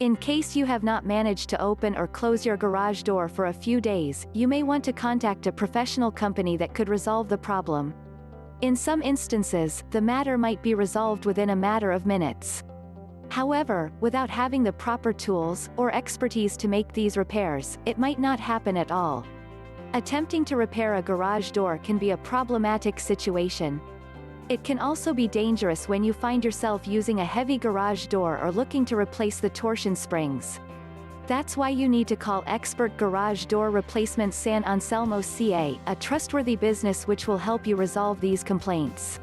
In case you have not managed to open or close your garage door for a few days, you may want to contact a professional company that could resolve the problem. In some instances, the matter might be resolved within a matter of minutes. However, without having the proper tools or expertise to make these repairs, it might not happen at all. Attempting to repair a garage door can be a problematic situation. It can also be dangerous when you find yourself using a heavy garage door or looking to replace the torsion springs. That's why you need to call Expert Garage Door Replacement San Anselmo CA, a trustworthy business which will help you resolve these complaints.